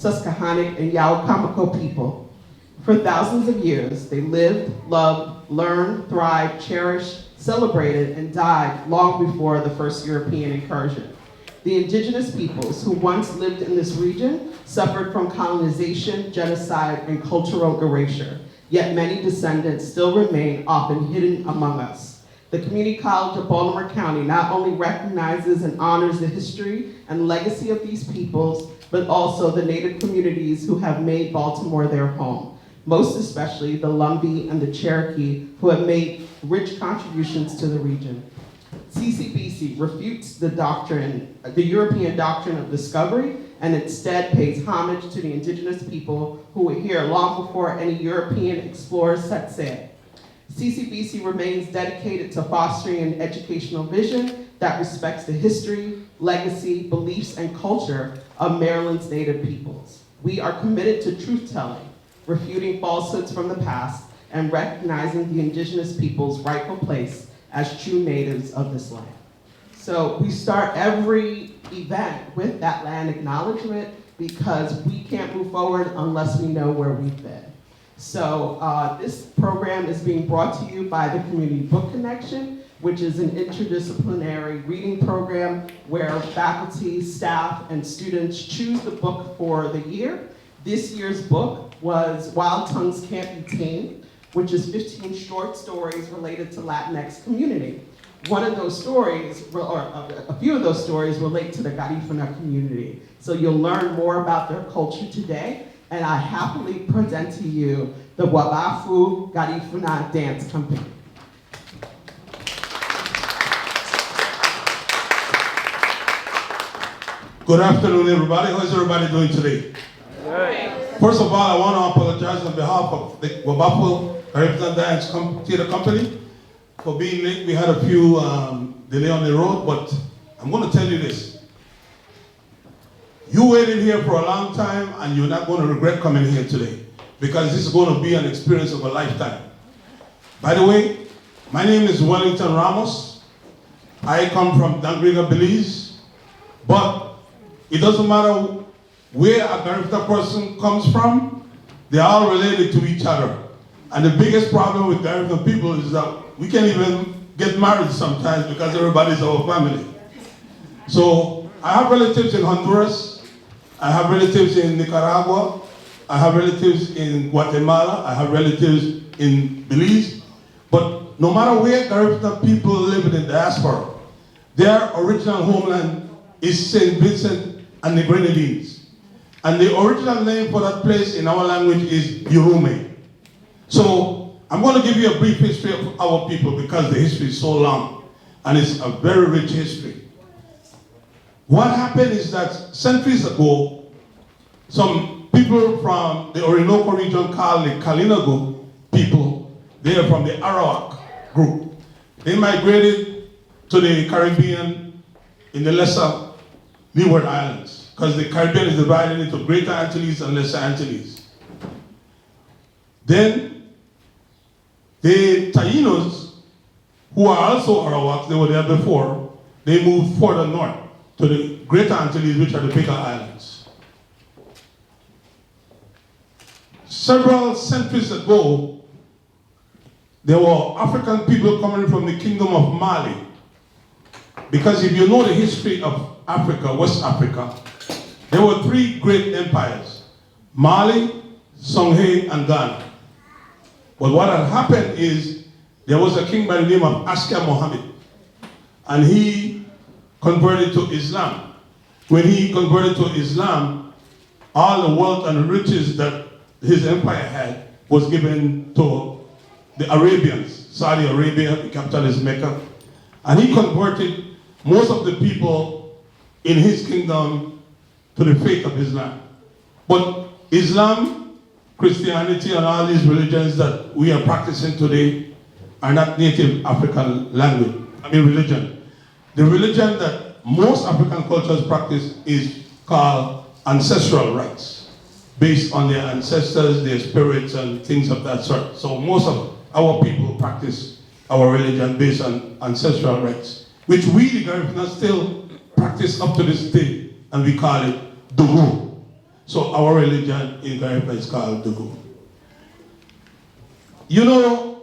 Susquehannock, and Yaocomico people. For thousands of years, they lived, loved, learned, thrived, cherished, celebrated, and died long before the first European incursion. The indigenous peoples who once lived in this region suffered from colonization, genocide, and cultural erasure, yet many descendants still remain often hidden among us. The Community College of Baltimore County not only recognizes and honors the history and legacy of these peoples, but also the Native communities who have made Baltimore their home, most especially the Lumbee and the Cherokee, who have made rich contributions to the region. CCBC refutes the European doctrine of discovery, and instead pays homage to the indigenous people who were here long before any European explorers set sail. CCBC remains dedicated to fostering an educational vision that respects the history, legacy, beliefs, and culture of Maryland's Native peoples. We are committed to truth-telling, refuting falsehoods from the past, and recognizing the indigenous people's rightful place as true natives of this land. So we start every event with that land acknowledgement because we can't move forward unless we know where we've been. So this program is being brought to you by the Community Book Connection, which is an interdisciplinary reading program where faculty, staff, and students choose the book for the year. This year's book was Wild Tongues Can't Be Tamed, which is 15 short stories related to Latinx community. One of those stories, or a few of those stories, relate to the Garifuna community. So you'll learn more about their culture today, and I happily present to you the Wabafu Garifuna Dance Company. Good afternoon, everybody. How is everybody doing today? First of all, I want to apologize on behalf of the Wabafu Garifuna Dance Theater Company for being late. We had a few delay on the road, but I'm going to tell you this. You waited here for a long time, and you're not going to regret coming here today, because this is going to be an experience of a lifetime. By the way, my name is Wellington Ramos. I come from Dangriga, Belize, but it doesn't matter where a Garifuna person comes from, they're all related to each other. And the biggest problem with Garifuna people is that we can't even get married sometimes because everybody's our family. So I have relatives in Honduras, I have relatives in Nicaragua, I have relatives in Guatemala, I have relatives in Belize, but no matter where Garifuna people live in the diaspora, their original homeland is St. Vincent and the Grenadines. And the original name for that place in our language is Yurume. So I'm going to give you a brief history of our people because the history is so long and it's a very rich history. What happened is that centuries ago, some people from the Orinoco region called the Kalinago people, they are from the Arawak group. They migrated to the Caribbean in the Lesser Leeward Islands, because the Caribbean is divided into Greater Antilles and Lesser Antilles. Then, the Tainos, who are also Arawaks, they were there before, they moved further north to the Greater Antilles, which are the bigger islands. Several centuries ago, there were African people coming from the Kingdom of Mali. Because if you know the history of Africa, West Africa, there were three great empires: Mali, Songhay, and Ghana. But what had happened is there was a king by the name of Asker Mohammed, and he converted to Islam. When he converted to Islam, all the wealth and riches that his empire had was given to the Arabians. Saudi Arabia, the capital is Mecca. And he converted most of the people in his kingdom to the faith of Islam. But Islam, Christianity, and all these religions that we are practicing today are not native African religion. The religion that most African cultures practice is called ancestral rites, based on their ancestors, their spirits, and things of that sort. So most of our people practice our religion based on ancestral rites, which we, the Garifuna, still practice up to this day, and we call it Dugu. So our religion in Garifuna is called Dugu. You know,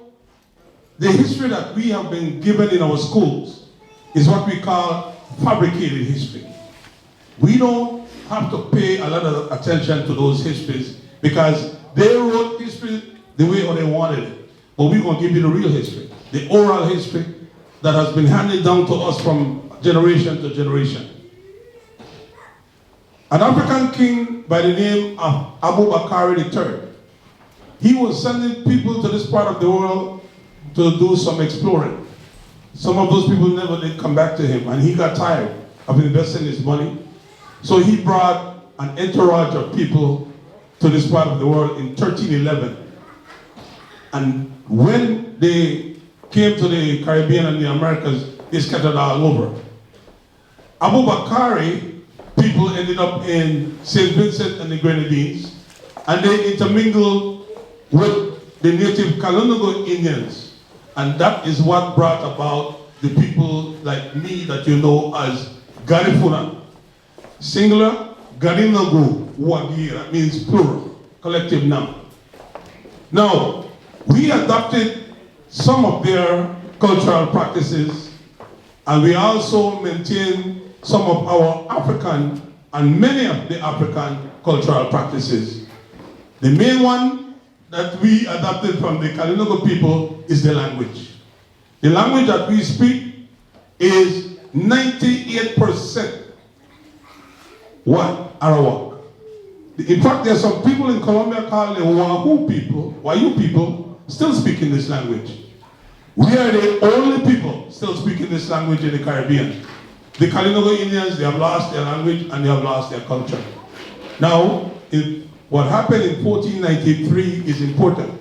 the history that we have been given in our schools is what we call fabricated history. We don't have to pay a lot of attention to those histories because they wrote history the way they wanted it. But we're going to give you the real history, the oral history that has been handed down to us from generation to generation. An African king by the name of Abu Bakr III, he was sending people to this part of the world to do some exploring. Some of those people never did come back to him, and he got tired of investing his money. So he brought an entourage of people to this part of the world in 1311. And when they came to the Caribbean and the Americas, they scattered all over. Abu Bakr people ended up in St. Vincent and the Grenadines, and they intermingled with the native Kalungo Indians. And that is what brought about the people like me that you know as Garifuna. Singular, Garinago, Wagi, that means plural, collective noun. Now, we adopted some of their cultural practices, and we also maintain some of our African and many of the African cultural practices. The main one that we adopted from the Kalinago people is the language. The language that we speak is 98% what? Arawak. In fact, there are some people in Colombia called the Wayu people, still speaking this language. We are the only people still speaking this language in the Caribbean. The Kalinago Indians, they have lost their language and they have lost their culture. Now, what happened in 1493 is important,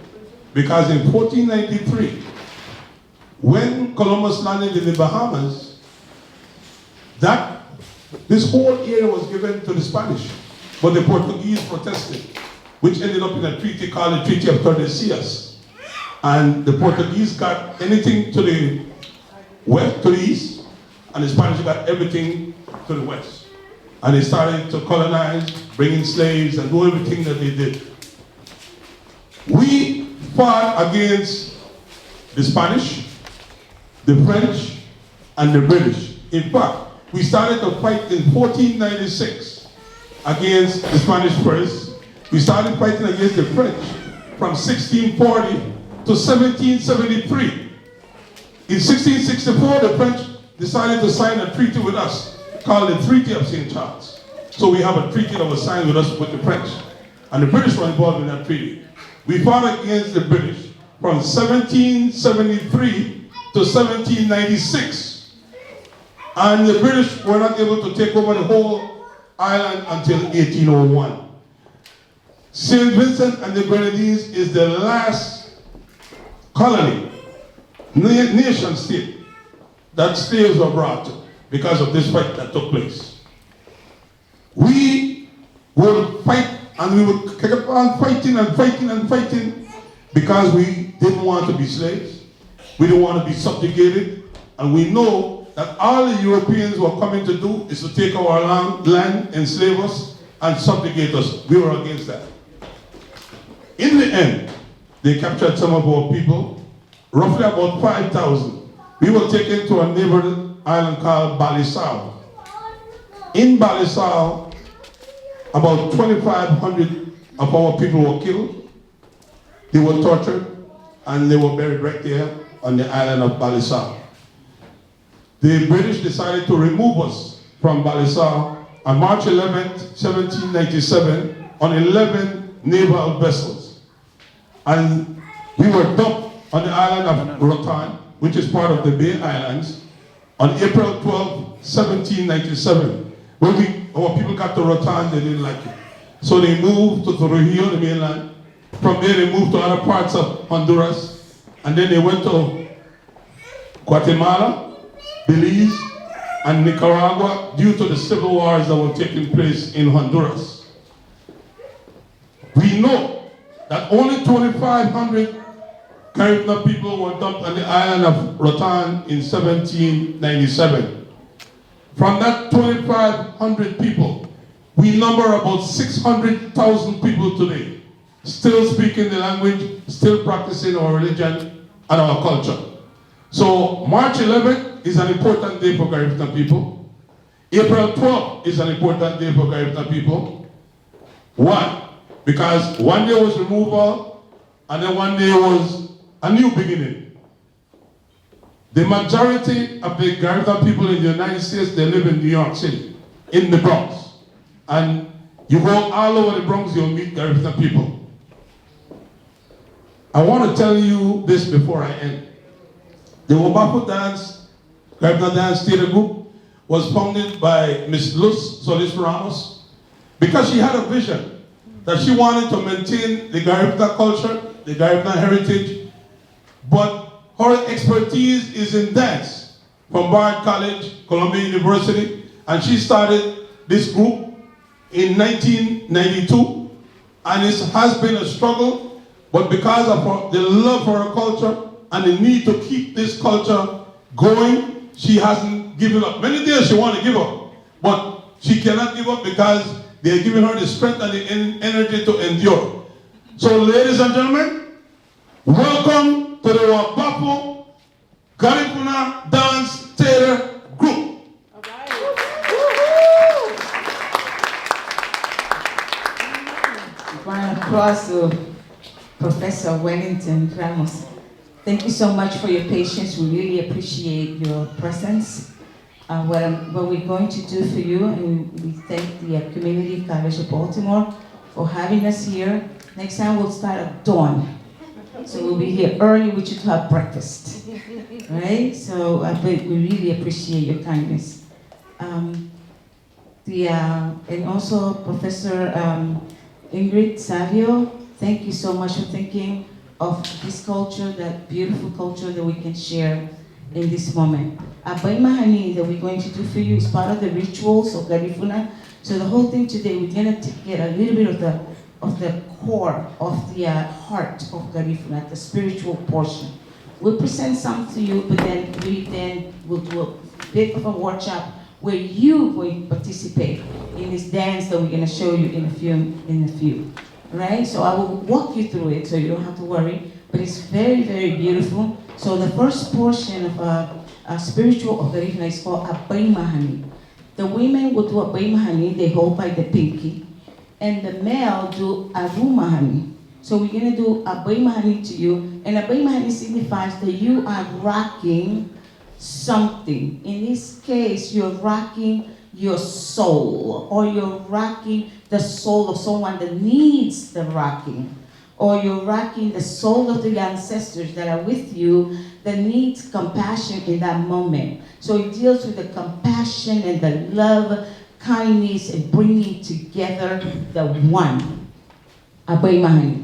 because in 1493, when Columbus landed in the Bahamas, this whole area was given to the Spanish, but the Portuguese protested, which ended up in a treaty called the Treaty of Tordesillas. And the Portuguese got anything to the west, to the east, and the Spanish got everything to the west. And they started to colonize, bring in slaves, and do everything that they did. We fought against the Spanish, the French, and the British. In fact, we started to fight in 1496 against the Spanish first. We started fighting against the French from 1640 to 1773. In 1664, the French decided to sign a treaty with us called the Treaty of St. Charles. So we have a treaty that was signed with us with the French. And the British were involved in that treaty. We fought against the British from 1773 to 1796. And the British were not able to take over the whole island until 1801. St. Vincent and the Grenadines is the last colony, nation state, that slaves were brought to because of this fight that took place. We would fight, and we would keep on fighting and fighting and fighting because we didn't want to be slaves. We didn't want to be subjugated, and we know that all the Europeans were coming to do is to take our land, enslave us, and subjugate us. We were against that. In the end, they captured some of our people, roughly about 5,000. We were taken to a neighboring island called Balisao. In Balisao, about 2,500 of our people were killed. They were tortured, and they were buried right there on the island of Balisao. The British decided to remove us from Balisao on March 11, 1797, on 11 naval vessels. And we were dumped on the island of Rotan, which is part of the Bay Islands, on April 12, 1797. When our people got to Rotan, they didn't like it. So they moved to Trujillo, the mainland. From there, they moved to other parts of Honduras. And then they went to Guatemala, Belize, and Nicaragua due to the civil wars that were taking place in Honduras. We know that only 2,500 Garifuna people were dumped on the island of Rotan in 1797. From that 2,500 people, We number about 600,000 people today, still speaking the language, still practicing our religion and our culture. So March 11th is an important day for Garifuna people. April 12th is an important day for Garifuna people. Why? Because one day was removal, and then one day was a new beginning. The majority of the Garifuna people in the United States, they live in New York City, in the Bronx. And you go all over the Bronx, you'll meet Garifuna people. I want to tell you this before I end. The Wabafu Garifuna Dance Theater Group was founded by Miss Luz Solis Ramos because she had a vision that she wanted to maintain the Garifuna culture, the Garifuna heritage, but her expertise is in dance from Bard College, Columbia University, and she started this group in 1992, and it has been a struggle, but because of the love for her culture and the need to keep this culture going, she hasn't given up. Many days she wants to give up, but she cannot give up because they are giving her the strength and the energy to endure. So ladies and gentlemen, welcome to the Wabafu Garifuna Dance Theater Group. Round of applause to Professor Wellington Ramos. Thank you so much for your patience. We really appreciate your presence. What we're going to do for you, and we thank the Community College of Baltimore for having us here. Next time we'll start at dawn. So we'll be here early with you to have breakfast. Right? So we really appreciate your kindness. And also Professor Ingrid Savio, thank you so much for thinking of this culture, that beautiful culture that we can share in this moment. Abai Mahani that we're going to do for you is part of the rituals of Garifuna. So the whole thing today, we're going to get a little bit of the core, of the heart of Garifuna, the spiritual portion. We'll present some to you, but then we'll do a bit of a workshop where you will participate in this dance that we're going to show you in a few. Right? So I will walk you through it so you don't have to worry, but it's very, very beautiful. So the first portion of a spiritual of Garifuna is called Abai Mahani. The women will do Abai Mahani, they hold by the pinky, and the male do Aru Mahani. So we're going to do Abai Mahani to you, and Abai Mahani signifies that you are rocking something. In this case, you're rocking your soul, or you're rocking the soul of someone that needs the rocking, or you're rocking the soul of the ancestors that are with you that needs compassion in that moment. So it deals with the compassion and the love, kindness, and bringing together the one. Abai Mahani.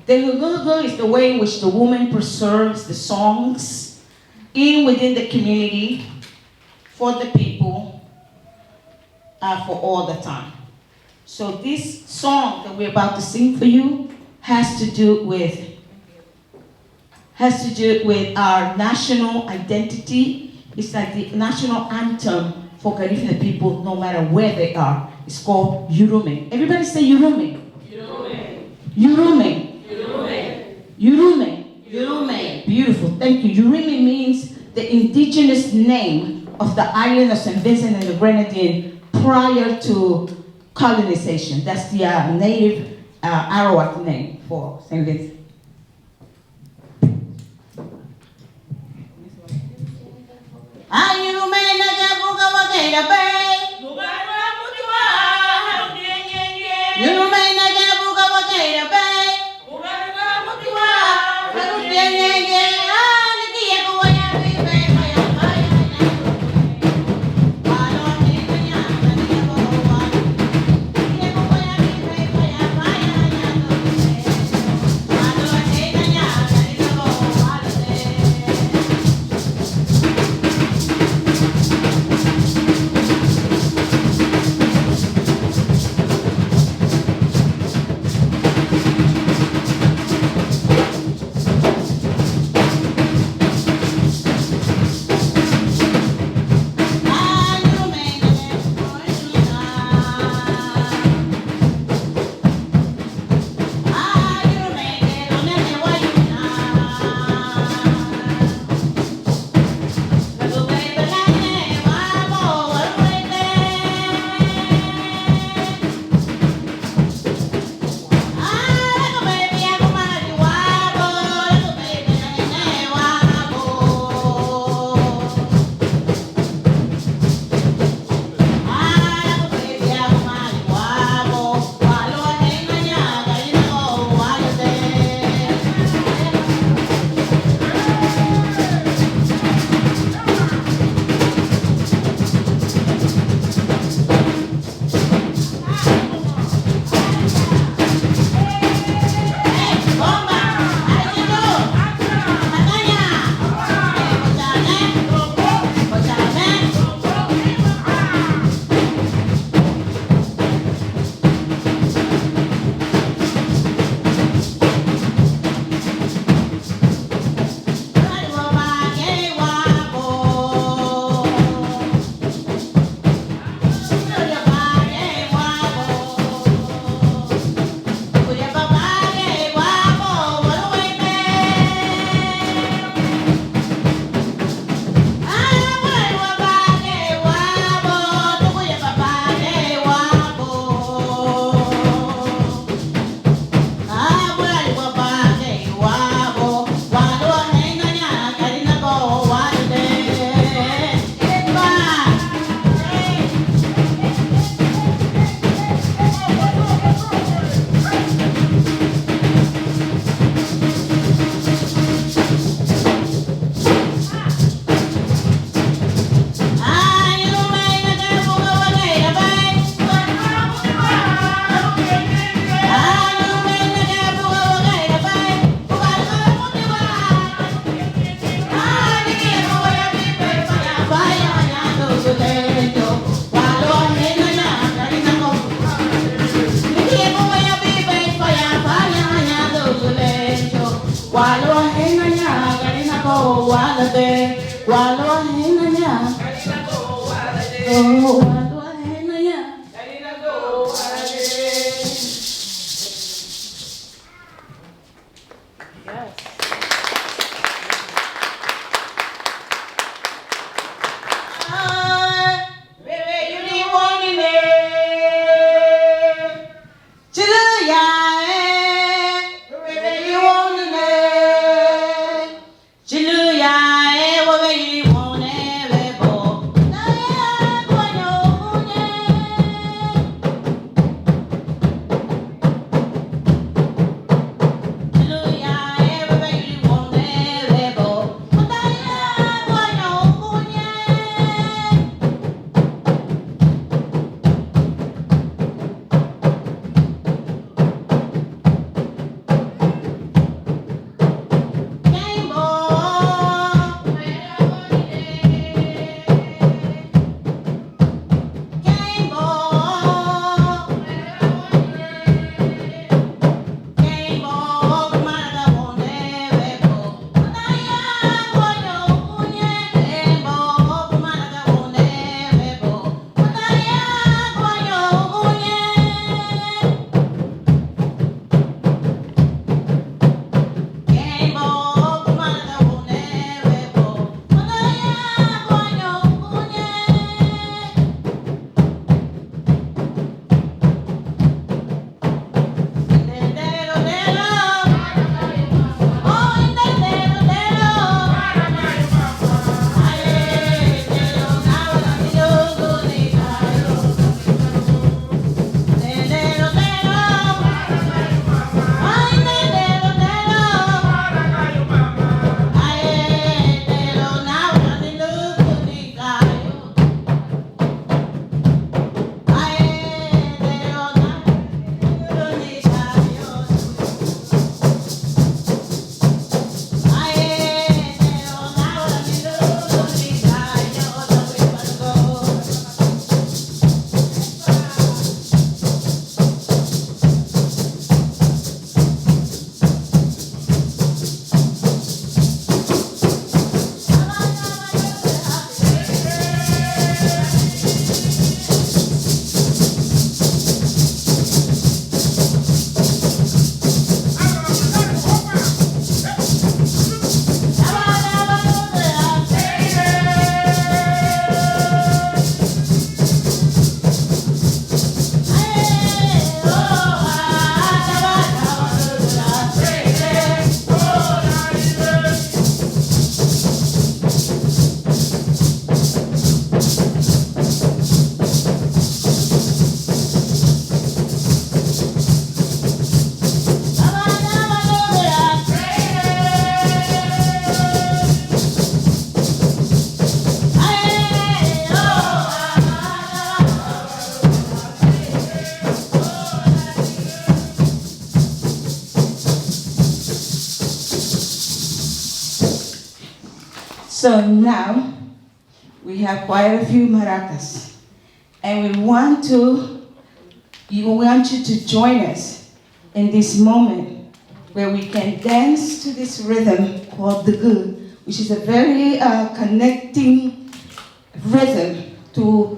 The hugulugul is the way in which the woman preserves the songs within the community, for the people, for all the time. So this song that we're about to sing for you has to do with our national identity. It's like the national anthem for Garifuna people, no matter where they are. It's called Yurume. Everybody say Yurume. Yurume. Yurume. Yurume. Yurume. Beautiful. Thank you. Yurume means the indigenous name of the island of St. Vincent and the Grenadines prior to colonization. That's the native Arawak name for St. Vincent. Chiluya, where you want it, So now we have quite a few maracas, and we want you to join us in this moment where we can dance to this rhythm called the good, which is a very connecting rhythm to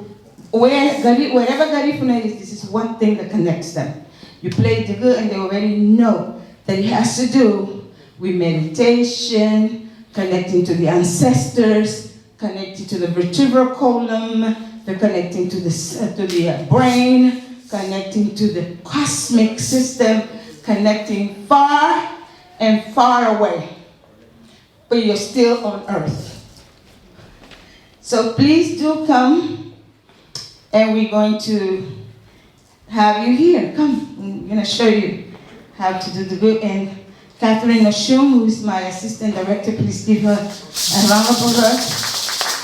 wherever Garifuna is. This is one thing that connects them. You play the good and they already know that it has to do with meditation, connecting to the ancestors, connecting to the vertebral column, they're connecting to the brain, connecting to the cosmic system, connecting far and far away, but you're still on earth. So please do come, and we're going to have you here. Come, I'm going to show you how to do the good. And Catherine Oshum, who is my assistant director, please give her a round of applause.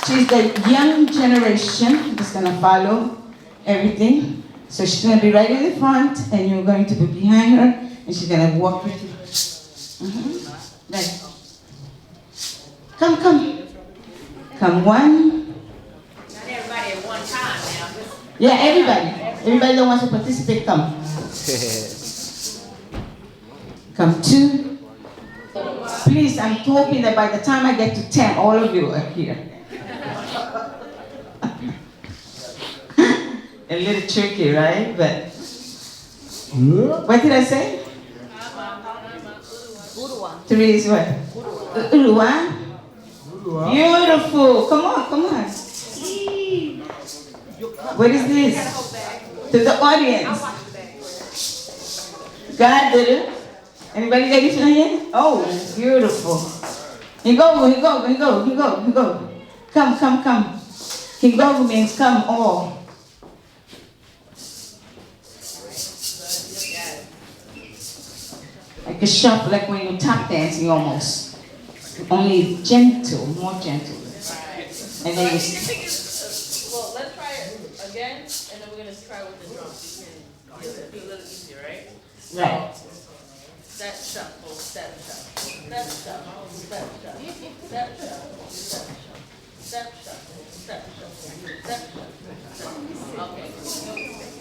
She's the young generation that's going to follow everything. So she's going to be right in the front, and you're going to be behind her, and she's going to walk with you. Right. Come. Come, one. Not everybody at one time now. Yeah, everybody. Everybody that wants to participate, come. Come, two. Please, I'm hoping that by the time I get to 10, all of you are here. A little tricky, right? But what did I say? Three is what? Uruwa. Beautiful. Come on. What is this? To the audience. God did it. Anybody got this here? Oh, beautiful. Here go. Come. Higo means come all. Like a shuffle, like when you're tap dancing almost. Only gentle, more gentle. And then you Well, let's try it again, and then we're going to try with the drums. It'll be a little easier, right? right. Step, shuffle, step, shuffle, step, shuffle, step, shuffle, step, shuffle, step, shuffle, step, shuffle, step, shuffle, step, shuffle.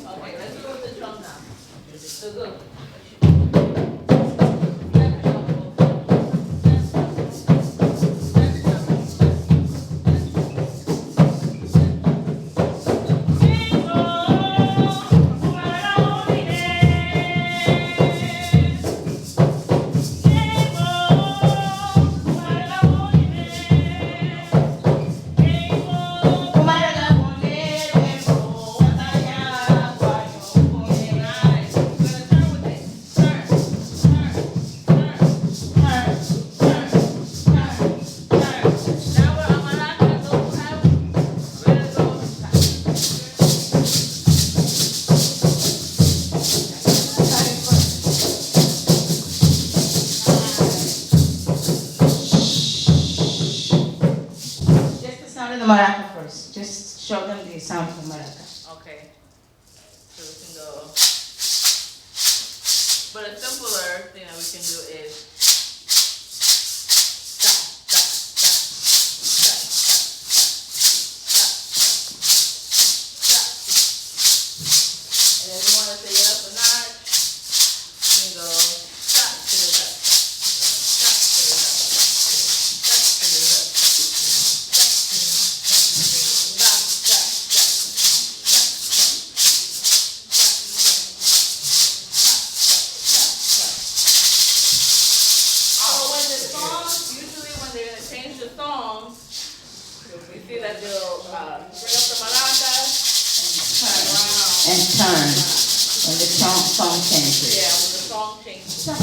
Okay, let's go with the drum now. So good. Maraca first. Just show them the sound of the maraca. Okay. So we can go. But a simpler thing that we can do is and if you want to take it up a notch, you can go stop to the left, stop to the left, stop to the left. You see that they'll bring up the maracas And turn when the song changes. Yeah, when the song changes. Stop.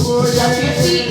Move your feet.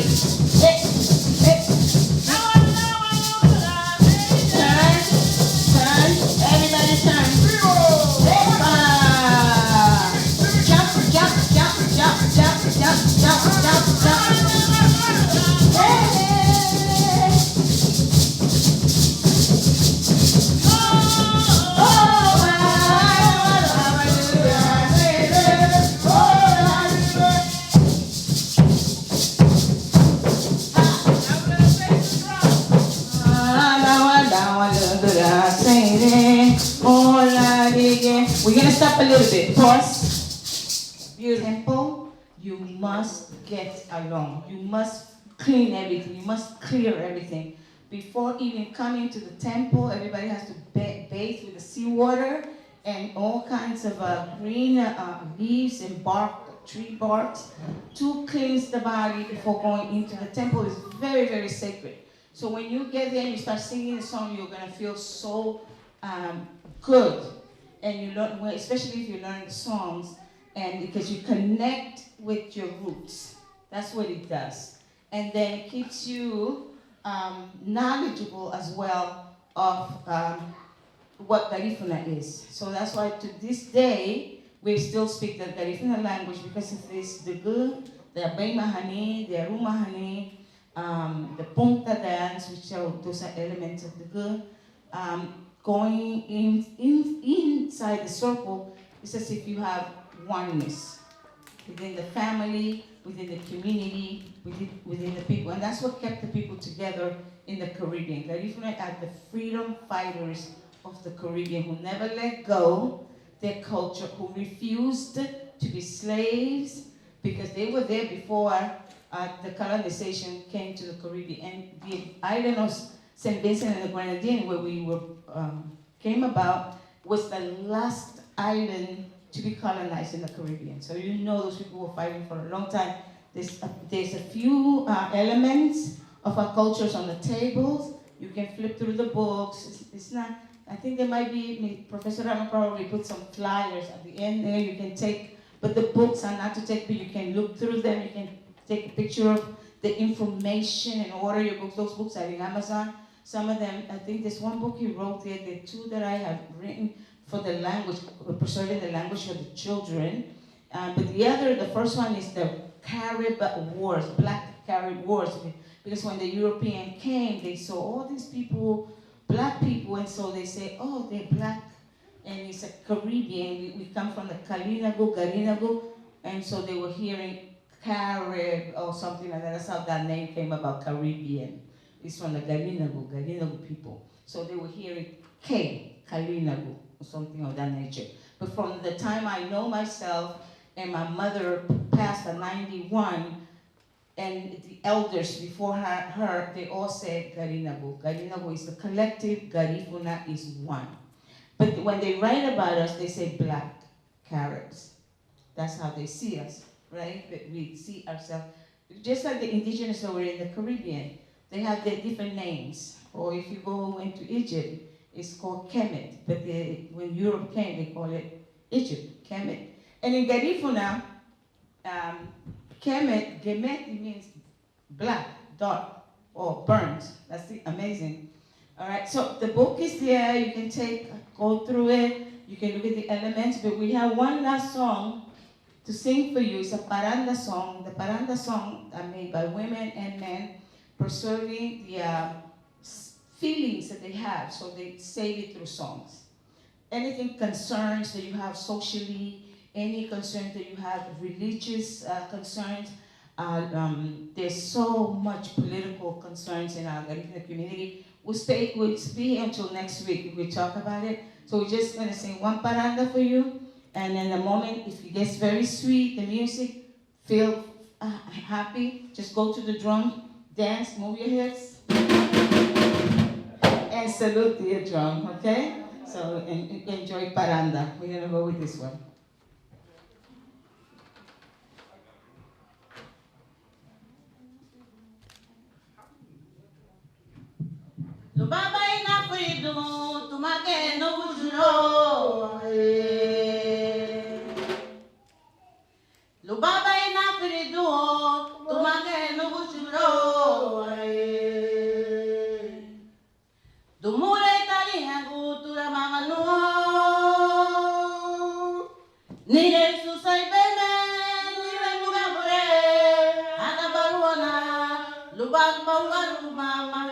again. We're gonna stop a little bit. Pause. Beautiful. Temple, you must get along. You must clean everything. You must clear everything. Before even coming to the temple, everybody has to bathe with the seawater and all kinds of green leaves and bark, tree barks, to cleanse the body before going into the temple. Is very, very sacred. So when you get there and you start singing the song, you're gonna feel so good. And you learn, especially if you learn the songs, and because you connect with your roots. That's what it does. And then it keeps you knowledgeable as well of what Garifuna is. So that's why to this day, we still speak the Garifuna language because it is the good, the Abaymahani, the Arumahani, the Punta dance, which are those are elements of the good. Going inside the circle, it's as if you have oneness within the family, within the community, within the people. And that's what kept the people together in the Caribbean. Garifuna are the freedom fighters of the Caribbean who never let go their culture, who refused to be slaves because they were there before the colonization came to the Caribbean. And the island of St. Vincent and the Grenadines, where we were came about, was the last island to be colonized in the Caribbean. So you know those people were fighting for a long time. There's a few elements of our cultures on the tables. You can flip through the books. It's not, I think there might be, Professor Rama probably put some flyers at the end there you can take, but the books are not to take, but you can look through them. You can take a picture of the information and order your books. Those books are in Amazon. Some of them, I think there's one book he wrote there, there are two that I have written for the language, preserving the language for the children. But the first one is the Carib Wars, Black Carib Wars. Because when the European came, they saw all these people, black people, and so they say, oh, they're black, and it's a Caribbean. We come from the Kalinago, Garinago, and so they were hearing Carib or something like that. That's how that name came about, Caribbean. It's from the Garinago people. So they were hearing K, Kalinago, or something of that nature. But from the time I know myself, and my mother passed at 91, and the elders before her, they all said Garinago. Garinago is the collective, Garifuna is one. But when they write about us, they say black Caribs. That's how they see us, right? But we see ourselves, just like the indigenous that were in the Caribbean, they have their different names. Or if you go into Egypt, it's called Kemet. But when Europe came, they call it Egypt, Kemet. And in Garifuna, Kemet, Gemet, it means black, dark, or burnt. That's amazing. All right, so the book is there. You can go through it. You can look at the elements. But we have one last song to sing for you. It's a paranda song. The paranda song are made by women and men, preserving the feelings that they have. So they save it through songs. Anything concerns that you have socially, any concerns that you have, religious concerns. There's so much political concerns in our Garifuna community. We'll be until next week. We'll talk about it. So we're just going to sing one paranda for you. And in a moment, if it gets very sweet, the music, feel happy, just go to the drum, dance, move your hips, and salute to your drum, okay? So enjoy paranda. We're going to go with this one. Lubaba ina freedom, tumake no bujuro. Lubaba ina freedom, tumake no bujuro. Dumure tali hangu tura mamanu. Nire susai beme, nire mugabure. Ada baruana, lubag bawaru mama.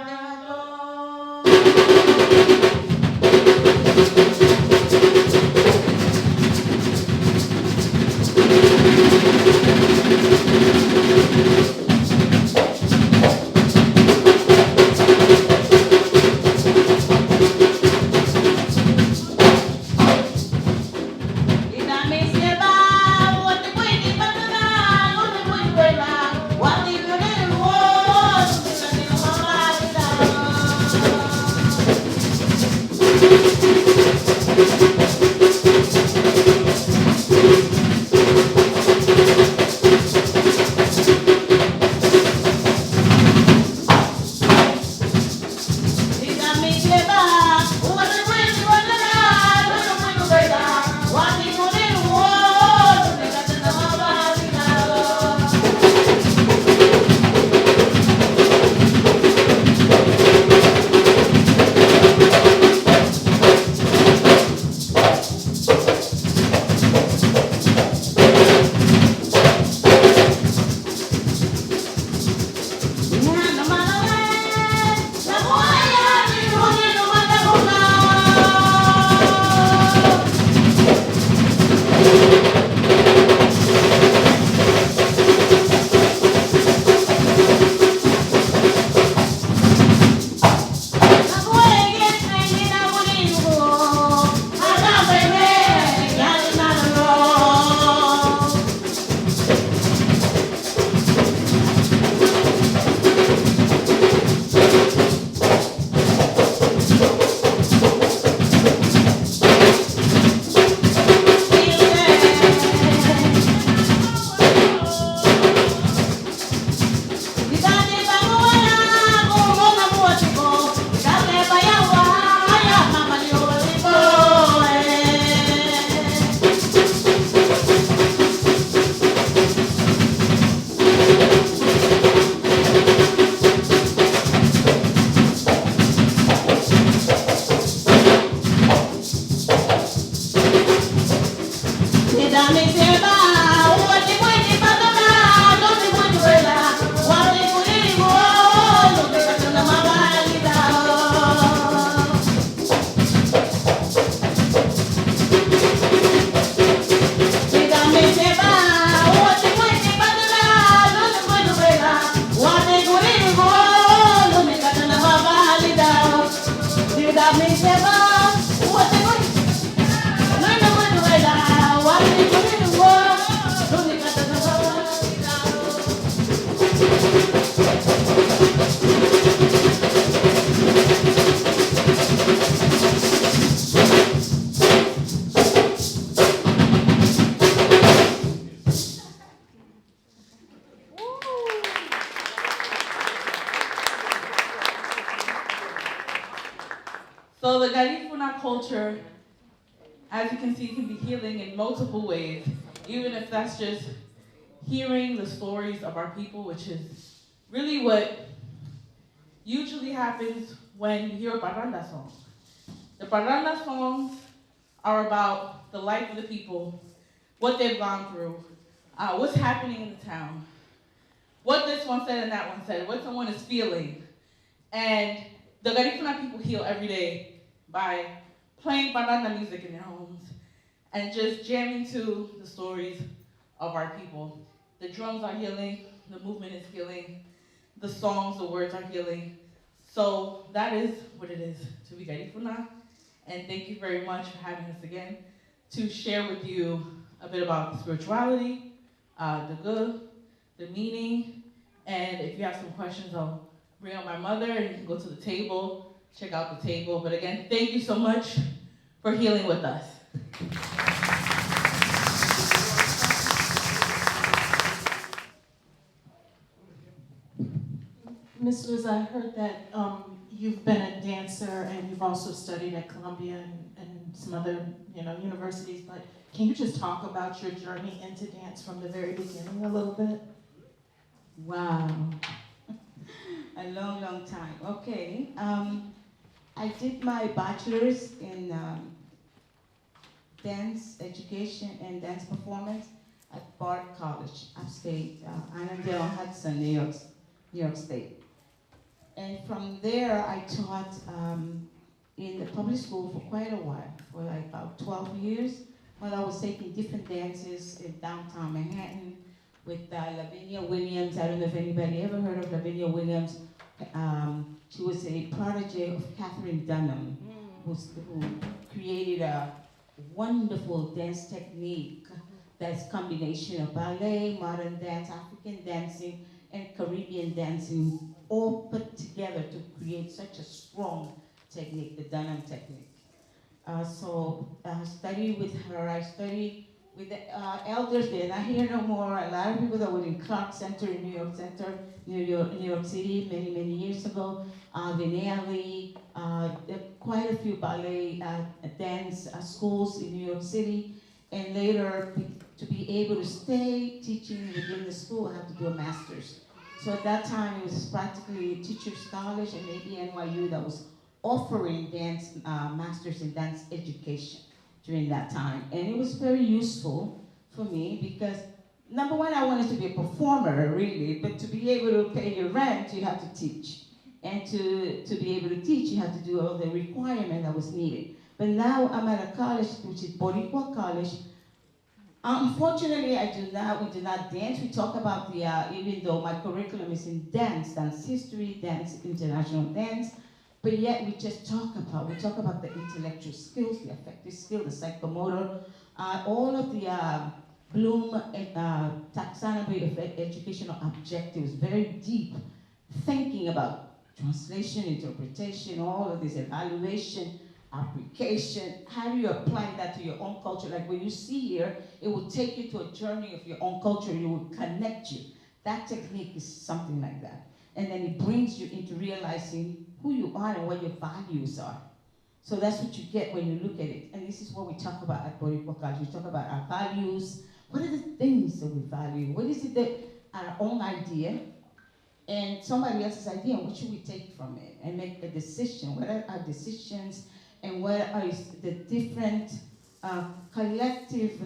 So the Garifuna culture, as you can see, can be healing in multiple ways, even if that's just hearing the stories of our people, which is really what usually happens when you hear a parranda song. The parranda songs are about the life of the people, what they've gone through, what's happening in the town, what this one said and that one said, what someone is feeling. And the Garifuna people heal every day by playing parranda music in their homes and just jamming to the stories of our people. The drums are healing, the movement is healing, the songs, the words are healing. So that is what it is to be Garifuna. And thank you very much for having us again to share with you a bit about the spirituality, the good, the meaning. And if you have some questions, I'll bring up my mother and you can go to the table, check out the table. But again, thank you so much for healing with us. Ms. Liz, I heard that you've been a dancer and you've also studied at Columbia and some other universities, but can you just talk about your journey into dance from the very beginning a little bit? Wow. A long, long time. Okay. I did my bachelor's in dance education and dance performance at Bard College, upstate, Annandale-on-Hudson, New York State. And from there, I taught in the public school for quite a while, for like about 12 years, while I was taking different dances in downtown Manhattan with Lavinia Williams. I don't know if anybody ever heard of Lavinia Williams. She was a protege of Catherine Dunham, who created a wonderful dance technique that's a combination of ballet, modern dance, African dancing, and Caribbean dancing, all put together to create such a strong technique, the Dunham technique. So I studied with her. I studied with the elders. They're not here no more. A lot of people that were in Clark Center in New York City many years ago. Vinay Ali, quite a few ballet dance schools in New York City. And later, to be able to stay teaching within the school, I had to do a master's. So at that time, it was practically a teacher's college and maybe NYU that was offering dance masters in dance education during that time. And it was very useful for me because, number one, I wanted to be a performer, really, but to be able to pay your rent, you have to teach. And to be able to teach, you have to do all the requirement that was needed. But now I'm at a college, which is Boricua College. Unfortunately, we do not dance. We talk about even though my curriculum is in dance history, dance, international dance, but yet we talk about the intellectual skills, the affective skills, the psychomotor, all of the Bloom taxonomy of educational objectives, very deep thinking about translation, interpretation, all of this evaluation, application. How do you apply that to your own culture? Like when you see here, it will take you to a journey of your own culture. It will connect you. That technique is something like that. And then it brings you into realizing who you are and what your values are. So that's what you get when you look at it. And this is what we talk about at Boricua College. We talk about our values. What are the things that we value? What is it that our own idea and somebody else's idea, and what should we take from it and make a decision? What are our decisions and what are the different collective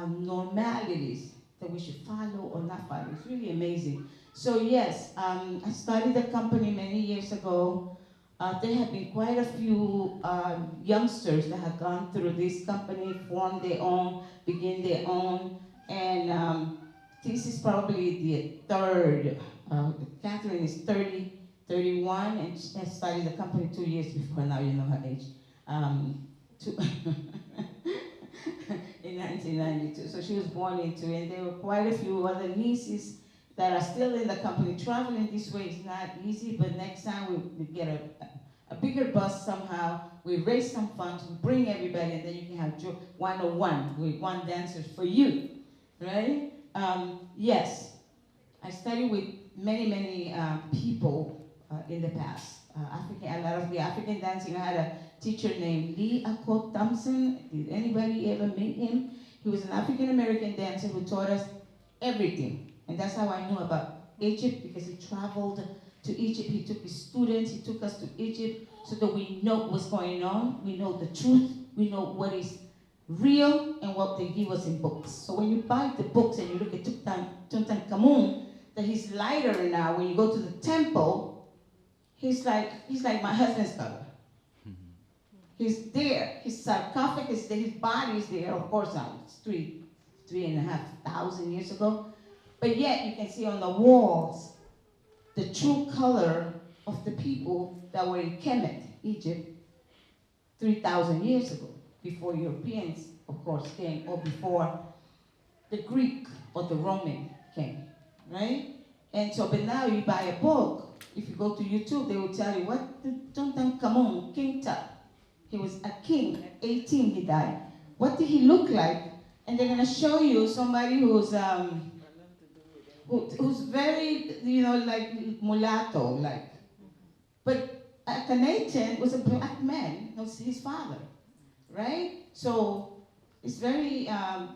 normalities that we should follow or not follow. It's really amazing. So yes, I started the company many years ago. There have been quite a few youngsters that have gone through this company, formed their own, begin their own, and this is probably the third. Catherine is 30, 31, and she has started the company 2 years before. Now you know her age. In 1992. So she was born into it, and there were quite a few other nieces that are still in the company. Traveling this way is not easy, but next time we get a bigger bus somehow, we raise some funds, we bring everybody, and then you can have 101 with one dancer for you, right? Yes, I studied with many people in the past. A lot of the African dancing. I had a teacher named Lee Akot Thompson. Did anybody ever meet him? He was an African American dancer who taught us everything. And that's how I knew about Egypt, because he traveled to Egypt. He took his students, he took us to Egypt so that we know what's going on. We know the truth. We know what is real and what they give us in books. So when you buy the books and you look at Tutankhamun, that he's lighter now. When you go to the temple, he's like my husband's color. He's there. His sarcophagus is there. His body is there. Of course, now it's 3,500 years ago. But yet you can see on the walls the true color of the people that were in Kemet, Egypt, 3,000 years ago, before Europeans, of course, came, or before the Greek or the Roman came, right? And so, but now you buy a book. If you go to YouTube, they will tell you what the Tutankhamun, King Tut. He was a king at 18. He died. What did he look like? And they're gonna show you somebody who's very, like mulatto, like. But Akhenaten was a black man. That was his father, right? So it's very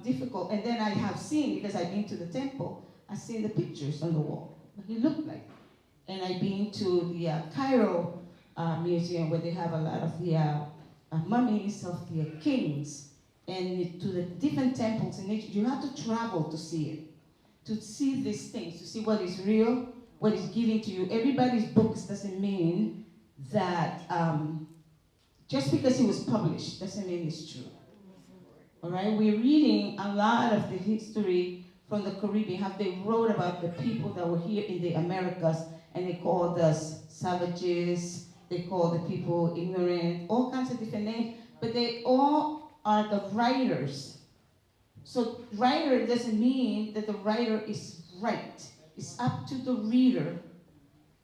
difficult. And then I have seen, because I've been to the temple, I've seen the pictures on the wall. What he looked like. And I've been to the Cairo museum, where they have a lot of the mummies of the kings, and to the different temples in Egypt. You have to travel to see it, to see these things, to see what is real, what is given to you. Everybody's books doesn't mean that just because it was published doesn't mean it's true. All right, we're reading a lot of the history from the Caribbean, how they wrote about the people that were here in the Americas, and they called us savages, they called the people ignorant, all kinds of different names, but they all are the writers. So writer doesn't mean that the writer is right. It's up to the reader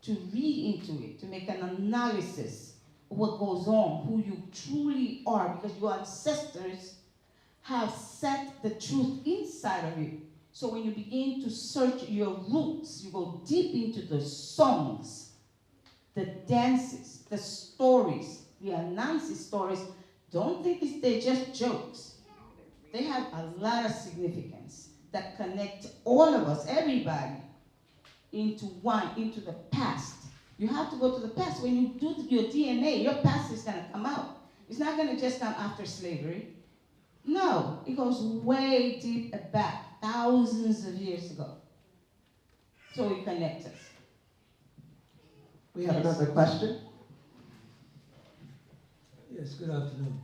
to read into it, to make an analysis of what goes on, who you truly are, because your ancestors have set the truth inside of you. So when you begin to search your roots, you go deep into the songs, the dances, the stories, the Anansi stories. Don't think they're just jokes. They have a lot of significance that connect all of us, everybody, into the past. You have to go to the past. When you do your DNA, your past is going to come out. It's not going to just come after slavery. No, it goes way deep back, thousands of years ago. So it connects us. We have another question. Yes, good afternoon.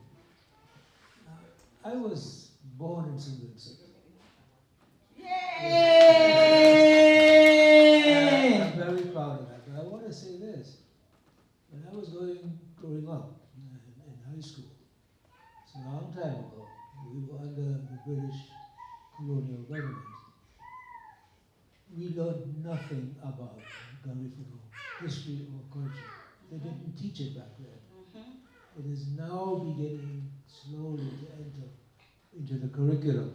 I was born in St. Vincent. Yay! I'm very proud of that. But I want to say this. When I was growing up in high school, it's a long time ago, we were under the British colonial government. We learned nothing about Garifuna history or culture. They didn't teach it back then. It is now beginning slowly to enter into the curriculum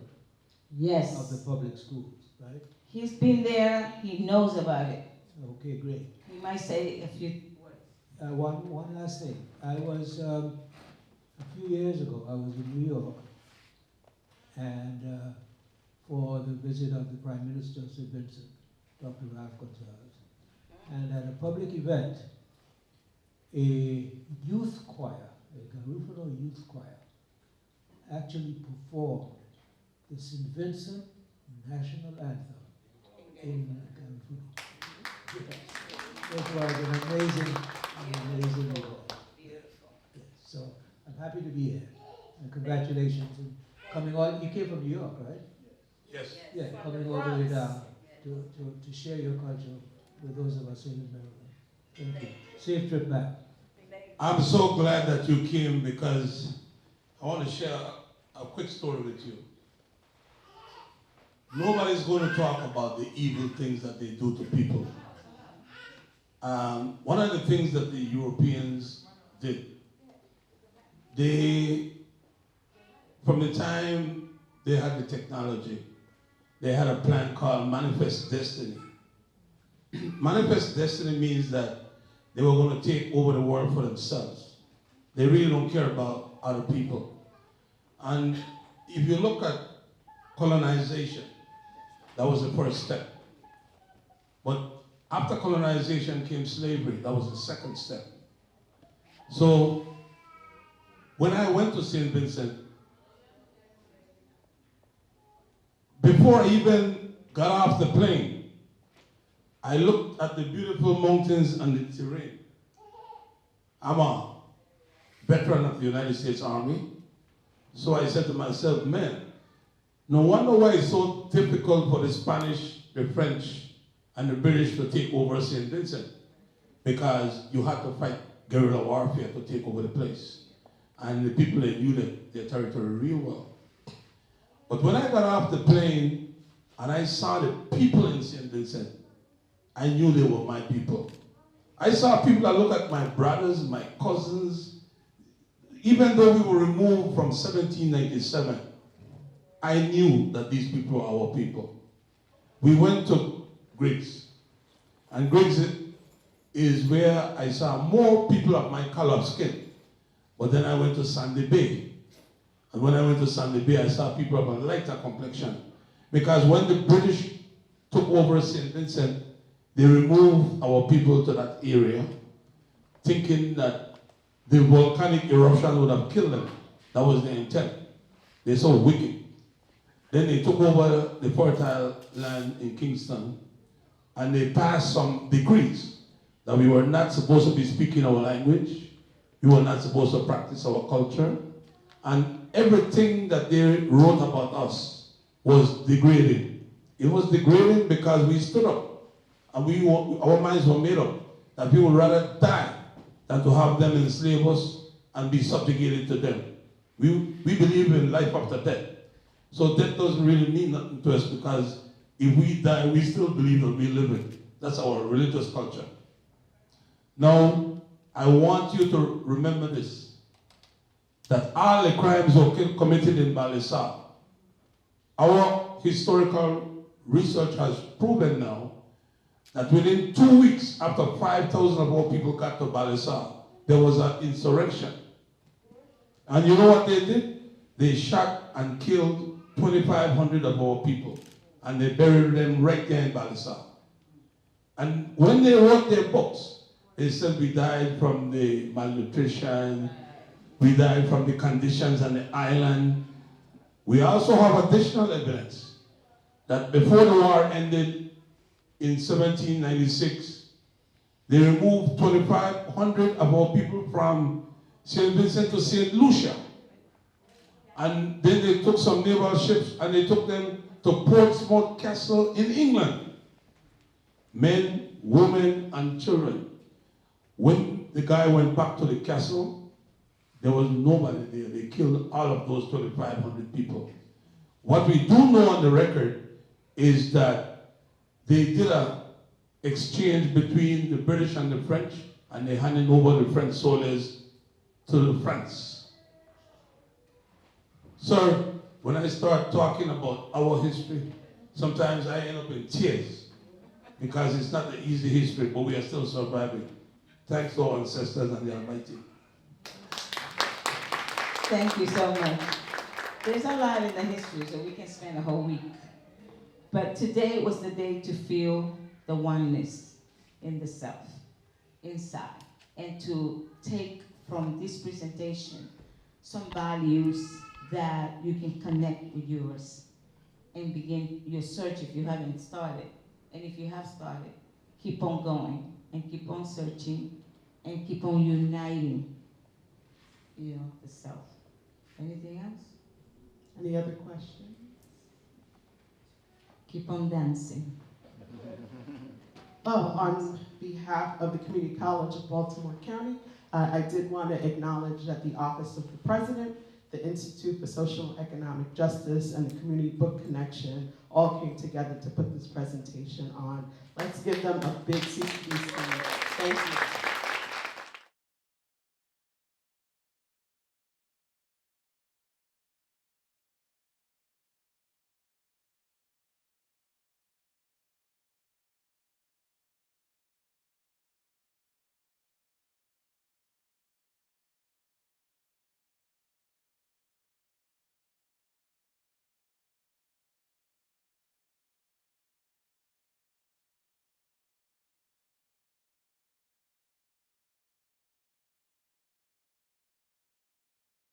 Yes. of the public schools, right? He's been there. He knows about it. Okay, great. He might say a few words. One last thing. I was, a few years ago, I was in New York, and for the visit of the Prime Minister of St. Vincent, Dr. Ralph Gonzalez. And at a public event, a youth choir, a Garifuna youth choir, actually performed the St. Vincent National Anthem in Garifuna. It was an amazing event. Yes, so I'm happy to be here. And congratulations on coming on. You came from New York, right? Yes. Yeah, coming all the way down to share your culture with those of us in Maryland. Thank you. Safe trip back. I'm so glad that you came because I want to share a quick story with you. Nobody's going to talk about the evil things that they do to people. One of the things that the Europeans did, from the time they had the technology, they had a plan called Manifest Destiny. Manifest Destiny means that they were going to take over the world for themselves. They really don't care about other people. And if you look at colonization, that was the first step. But after colonization came slavery, that was the second step. So when I went to St. Vincent, before I even got off the plane, I looked at the beautiful mountains and the terrain. I'm a veteran of the United States Army, so I said to myself, man, no wonder why it's so difficult for the Spanish, the French, and the British to take over St. Vincent, because you had to fight guerrilla warfare to take over the place. And the people, they knew their territory real well. But when I got off the plane and I saw the people in St. Vincent, I knew they were my people. I saw people that looked like my brothers, my cousins. Even though we were removed from 1797, I knew that these people were our people. We went to Griggs, and Griggs is where I saw more people of my color of skin. But then I went to Sandy Bay, and when I went to Sandy Bay, I saw people of a lighter complexion. Because when the British took over St. Vincent, they removed our people to that area, thinking that the volcanic eruption would have killed them. That was their intent. They're so wicked. Then they took over the fertile land in Kingston, and they passed some decrees that we were not supposed to be speaking our language, we were not supposed to practice our culture, and everything that they wrote about us was degrading. It was degrading because we stood up, and our minds were made up that we would rather die than to have them enslave us and be subjugated to them. We believe in life after death. So death doesn't really mean nothing to us, because if we die, we still believe that we live it. That's our religious culture. Now, I want you to remember this, that all the crimes were committed in Balisa. Our historical research has proven now that within 2 weeks after 5,000 of our people got to Balisa, there was an insurrection. And you know what they did? They shot and killed 2,500 of our people, and they buried them right there in Balisa. And when they wrote their books, they said we died from the malnutrition, we died from the conditions on the island. We also have additional evidence that before the war ended in 1796, they removed 2,500 of our people from St. Vincent to St. Lucia. And then they took some naval ships and they took them to Portsmouth Castle in England. Men, women, and children. When the guy went back to the castle, there was nobody there. They killed all of those 2,500 people. What we do know on the record is that they did an exchange between the British and the French, and they handed over the French soldiers to the France. Sir, when I start talking about our history, sometimes I end up in tears, because it's not an easy history, but we are still surviving. Thanks to our ancestors and the Almighty. Thank you so much. There's a lot in the history, so we can spend a whole week. But today was the day to feel the oneness in the self, inside, and to take from this presentation some values that you can connect with yours and begin your search if you haven't started. And if you have started, keep on going and keep on searching and keep on uniting, the self. Anything else? Any other questions? Keep on dancing. On behalf of the Community College of Baltimore County, I did want to acknowledge that the Office of the President, the Institute for Social and Economic Justice, and the Community Book Connection all came together to put this presentation on. Let's give them a big CCD. Thank you.